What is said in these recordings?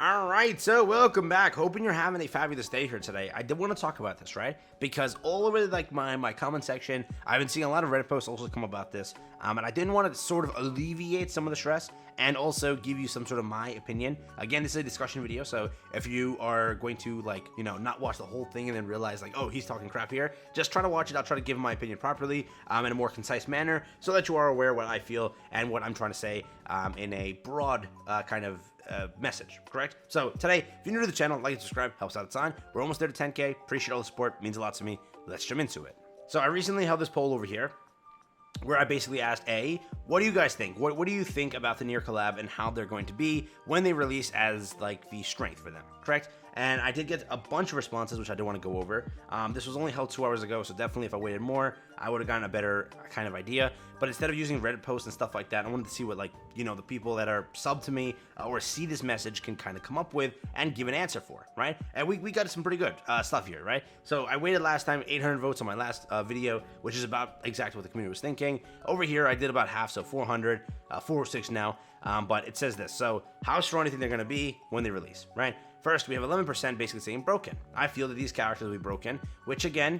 Alright, so welcome back. Hoping you're having a fabulous day here today. I did want to talk about this, right? Because all over like my comment section, I've been seeing a lot of Reddit posts also come about this. And I didn't want to sort of alleviate some of the stress and also give you some sort of my opinion. Again, this is a discussion video, so if you are going to not watch the whole thing and then realize like, oh, he's talking crap here, just try to watch it. I'll try to give my opinion properly in a more concise manner so that you are aware what I feel and what I'm trying to say in a broad kind of message, correct? So today, if you're new to the channel, like and subscribe, helps out a ton. We're almost there to 10K. Appreciate all the support, means a lot to me. Let's jump into it. So I recently held this poll over here where I basically asked, what do you guys think? What do you think about the NIER collab and how they're going to be when they release as like the strength for them, correct? And I did get a bunch of responses, which I do want to go over. This was only held 2 hours ago, so definitely if I waited more, I would have gotten a better kind of idea. But instead of using Reddit posts and stuff like that, I wanted to see what the people that are sub to me or see this message can kind of come up with and give an answer for, right? And we got some pretty good stuff here, right? So I waited last time, 800 votes on my last video, which is about exactly what the community was thinking. Over here, I did about half, so 400, 406 now. But it says this. So how strong do you think they're going to be when they release, right? First, we have 11% basically saying broken. I feel that these characters will be broken, which again,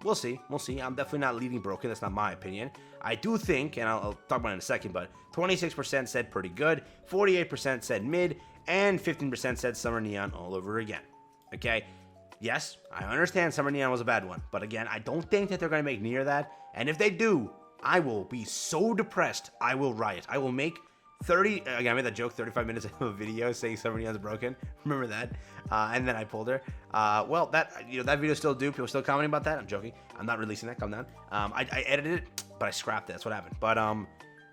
we'll see. We'll see. I'm definitely not leading broken. That's not my opinion. I do think, and I'll talk about it in a second, but 26% said pretty good, 48% said mid, and 15% said Summer Neon all over again. Okay? Yes, I understand Summer Neon was a bad one, but again, I don't think that they're going to make near that, and if they do, I will be so depressed, I will riot. I will make 30, again, I made that joke 35 minutes of a video saying Summer Neon's broken. Remember that? And then I pulled her. Well, that video still do. People still commenting about that. I'm joking. I'm not releasing that. Calm down. I edited it, but I scrapped it. That's what happened. But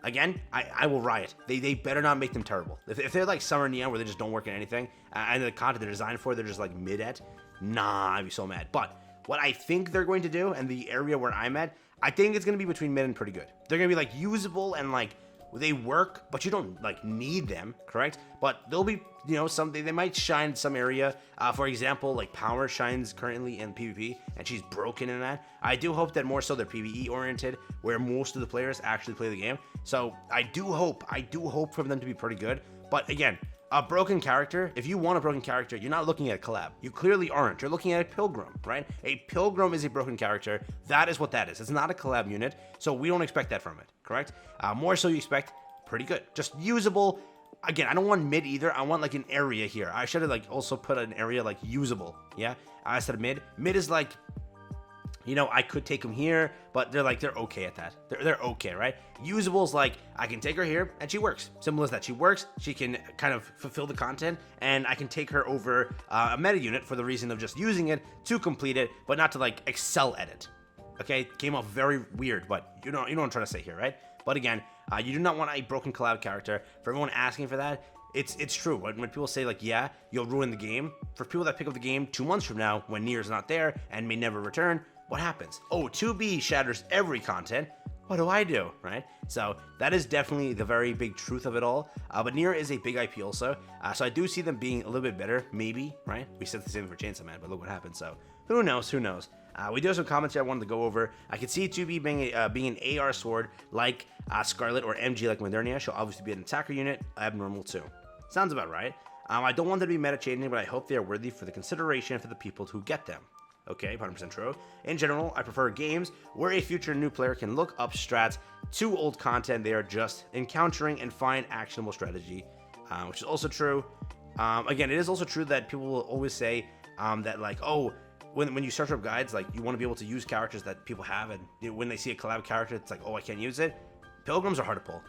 again, I will riot. They better not make them terrible. If they're like Summer Neon where they just don't work in anything, and the content they're designed for, they're just like mid at, nah, I'd be so mad. But what I think they're going to do, and the area where I'm at, I think it's going to be between mid and pretty good. They're going to be like usable and like, they work, but you don't like need them, correct? But they'll be, they might shine in some area. For example, like Power shines currently in PvP, and she's broken in that. I do hope that more so they're PvE oriented, where most of the players actually play the game. So I do hope for them to be pretty good. But again, a broken character, if you want a broken character, you're not looking at a collab. You clearly aren't. You're looking at a Pilgrim, right? A Pilgrim is a broken character. That is what that is. It's not a collab unit, so we don't expect that from it, correct? More so you expect pretty good. Just usable. Again, I don't want mid either. I want like an area here. I should have like also put an area like usable, yeah? I said mid. Mid is like, I could take them here, but they're okay at that. They're okay, right? Usable's like, I can take her here, and she works. Simple as that. She works, she can kind of fulfill the content, and I can take her over a meta unit for the reason of just using it to complete it, but not to like excel at it. Okay? Came off very weird, but you know what I'm trying to say here, right? But again, you do not want a broken collab character. For everyone asking for that, it's true. When people say like, yeah, you'll ruin the game, for people that pick up the game 2 months from now when NIER is not there and may never return, what happens? Oh, 2B shatters every content. What do I do, right? So that is definitely the very big truth of it all. But NIER is a big IP also. So I do see them being a little bit better, maybe, right? We said the same for Chainsaw Man, but look what happened. So who knows? Who knows? We do have some comments here I wanted to go over. I could see 2B being an AR sword like Scarlet or MG like Modernia. She'll obviously be an attacker unit, abnormal too. Sounds about right. I don't want them to be meta changing, but I hope they are worthy for the consideration for the people who get them. Okay, 100% true. In general, I prefer games where a future new player can look up strats to old content they are just encountering and find actionable strategy, which is also true. Again, it is also true that people will always say that like, oh, when you search up guides, like you want to be able to use characters that people have, and when they see a collab character, it's like, oh, I can't use it. Pilgrims are hard to pull.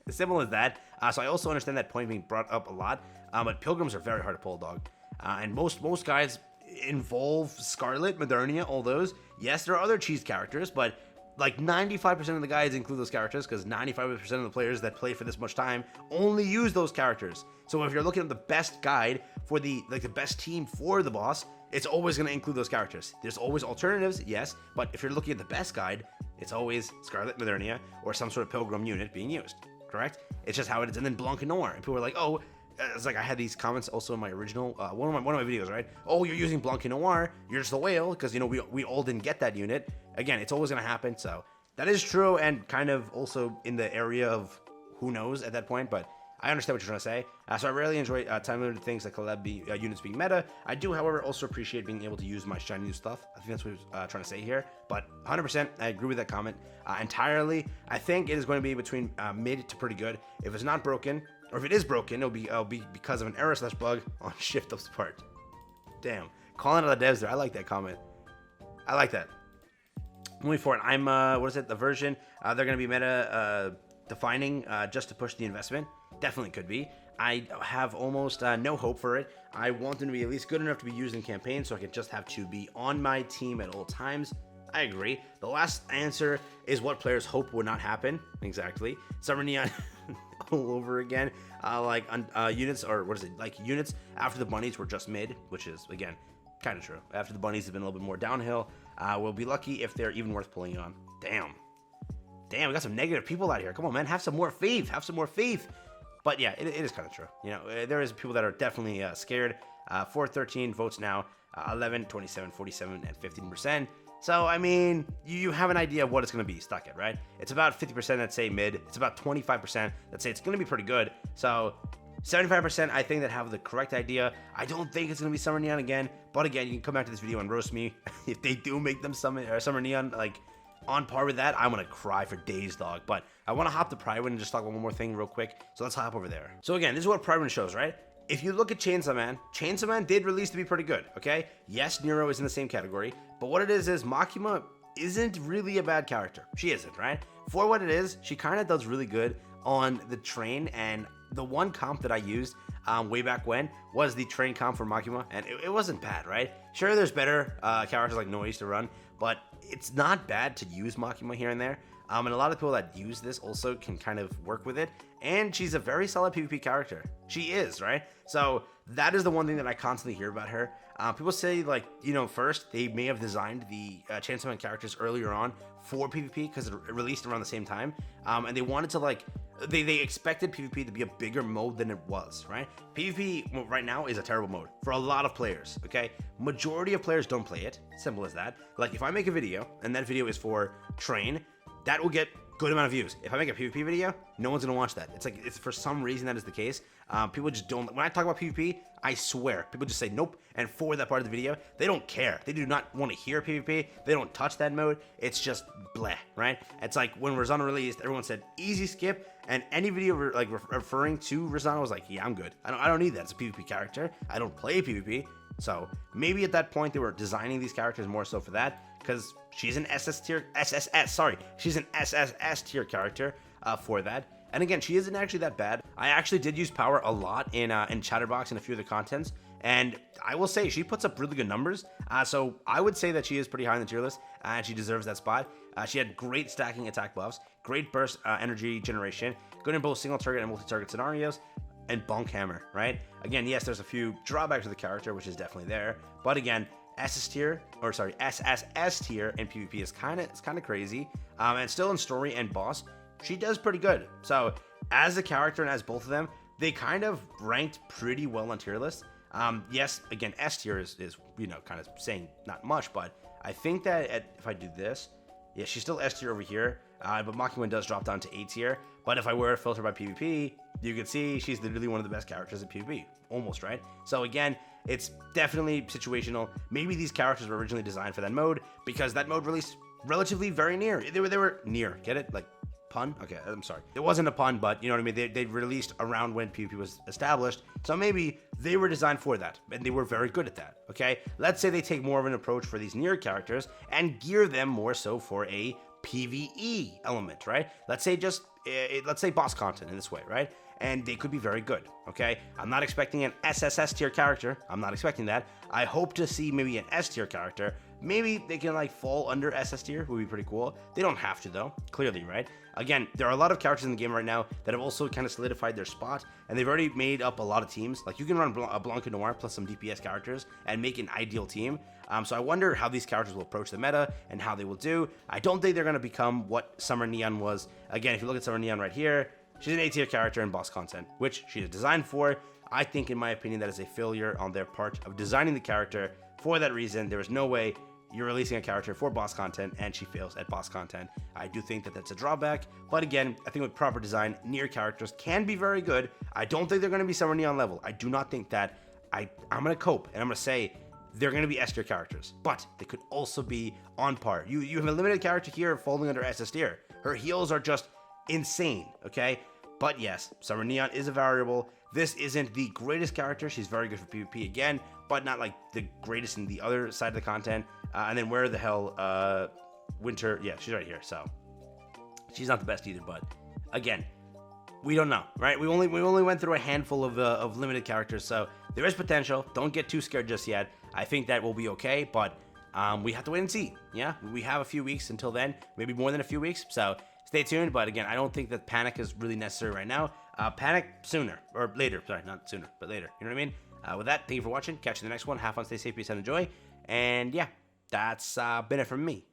As simple as that. So I also understand that point being brought up a lot, but Pilgrims are very hard to pull, dog. And most guides involve Scarlet, Modernia, all those. Yes, there are other cheese characters, but like 95% of the guides include those characters because 95% of the players that play for this much time only use those characters. So if you're looking at the best guide for the best team for the boss, it's always going to include those characters. There's always alternatives, yes, but if you're looking at the best guide, it's always Scarlet, Modernia, or some sort of Pilgrim unit being used, correct? It's just how it is. And then Blanc and Noir, and people are like, oh, it's like I had these comments also in my original one of my videos, right? Oh, you're using Blanc and Noir, you're just a whale because we all didn't get that unit. Again, it's always gonna happen. So that is true, and kind of also in the area of who knows at that point. But I understand what you're trying to say. So I rarely enjoy time-limited things like COLLAB units being meta. I do, however, also appreciate being able to use my shiny new stuff. I think that's what I was trying to say here. But 100%, I agree with that comment entirely. I think it is going to be between mid to pretty good. If it's not broken, or if it is broken, it'll be because of an error/bug on Shift Up's part. Damn. Calling out the devs there. I like that comment. I like that. Moving forward, I'm, what is it, the version? They're going to be meta defining just to push the investment. Definitely could be. I have almost no hope for it. I want them to be at least good enough to be used in campaigns so I can just have to be on my team at all times. I agree. The last answer is what players hope would not happen. Exactly. Summer Neon all over again. Units, or what is it? Like units after the bunnies were just mid, which is, again, kind of true. After the bunnies have been a little bit more downhill, we'll be lucky if they're even worth pulling on. Damn, we got some negative people out here. Come on, man. Have some more faith. Have some more faith. But yeah, it is kind of true. You know, there is people that are definitely scared. 413 votes now. 11, 27, 47, and 15%. So, I mean, you have an idea of what it's going to be stuck at, right? It's about 50% that say mid. It's about 25% that say it's going to be pretty good. So, 75% I think that have the correct idea. I don't think it's going to be Summer Neon again. But again, you can come back to this video and roast me. If they do make them Summer Neon, like, on par with that, I'm going to cry for days, dog. But I want to hop to Pride Win and just talk about one more thing real quick. So let's hop over there. So again, this is what Pride Win shows, right? If you look at Chainsaw Man did release to be pretty good, okay? Yes, Nero is in the same category, but what it is Makima isn't really a bad character. She isn't, right? For what it is, she kind of does really good on the train, and the one comp that I used way back when was the train comp for Makima, and it wasn't bad, right? Sure, there's better characters like Noise to run, but it's not bad to use Makima here and there. And a lot of people that use this also can kind of work with it. And she's a very solid PvP character. She is, right? So that is the one thing that I constantly hear about her. People say, like, you know, first, they may have designed the Chainsaw Man characters earlier on for PvP because it released around the same time. And they wanted to, like, they expected PvP to be a bigger mode than it was, right? PvP right now is a terrible mode for a lot of players, okay? Majority of players don't play it. Simple as that. Like, if I make a video, and that video is for Train, that will get good amount of views. If I make a PvP video, no one's gonna watch that. It's for some reason that is the case. People just don't. When I talk about PvP, I swear people just say nope and forward that part of the video. They don't care. They do not want to hear PvP. They don't touch that mode. It's just bleh, right? It's like when Rizana released, everyone said easy skip, and any video referring to Rizana was like, yeah, I'm good. I don't need that. It's a PvP character. I don't play PvP. So maybe at that point they were designing these characters more so for that, because she's an she's an SSS tier character for that. And again, she isn't actually that bad. I actually did use power a lot in Chatterbox and a few of the contents, and I will say she puts up really good numbers. So I would say that she is pretty high on the tier list, and she deserves that spot. She had great stacking attack buffs, great burst energy generation, good in both single target and multi-target scenarios, and bonk hammer, right? Again, yes, there's a few drawbacks to the character, which is definitely there, but again, SSS tier in PvP is kind of crazy, and still in story and boss, she does pretty good. So as a character and as both of them, they kind of ranked pretty well on tier lists. Yes, again, S tier is you know, kind of saying not much, but I think that if I do this, yeah, she's still S tier over here, but Makima does drop down to A tier. But if I were to filter by PvP, you can see she's literally one of the best characters in PvP, almost, right? So again, it's definitely situational. Maybe these characters were originally designed for that mode because that mode released relatively very near. They were near, get it? Like, pun? Okay, I'm sorry. It wasn't a pun, but you know what I mean? They released around when PvP was established, so maybe they were designed for that, and they were very good at that, okay? Let's say they take more of an approach for these NIER characters and gear them more so for a PvE element, right? Let's say boss content in this way, right? And they could be very good, okay? I'm not expecting an SSS tier character. I'm not expecting that. I hope to see maybe an S tier character. Maybe they can like fall under SS tier, would be pretty cool. They don't have to though, clearly, right? Again, there are a lot of characters in the game right now that have also kind of solidified their spot, and they've already made up a lot of teams. Like you can run a Blanca Noir plus some DPS characters and make an ideal team. So I wonder how these characters will approach the meta and how they will do. I don't think they're going to become what Summer Neon was. Again, if you look at Summer Neon right here, she's an A tier character in boss content, which she is designed for. I think, in my opinion, that is a failure on their part of designing the character. For that reason, there is no way you're releasing a character for boss content and she fails at boss content. I do think that that's a drawback, but again, I think with proper design, NIER characters can be very good. I don't think they're going to be Summer Neon level. I do not think that. I'm going to cope, and I'm going to say they're going to be S tier characters, but they could also be on par. You have a limited character here falling under SS tier. Her heals are just insane, okay? But yes, Summer Neon is a variable. This isn't the greatest character. She's very good for PvP again, but not like the greatest in the other side of the content. And then where the hell, Winter, yeah, she's right here, so she's not the best either, but again, we don't know, right? We only went through a handful of limited characters, so there is potential. Don't get too scared just yet. I think that will be okay, but we have to wait and see. Yeah, we have a few weeks until then, maybe more than a few weeks, so stay tuned. But again, I don't think that panic is really necessary right now. Panic sooner, or later. Sorry, not sooner, but later. You know what I mean? With that, thank you for watching. Catch you in the next one. Have fun, stay safe, peace, and enjoy. And yeah, that's been it from me.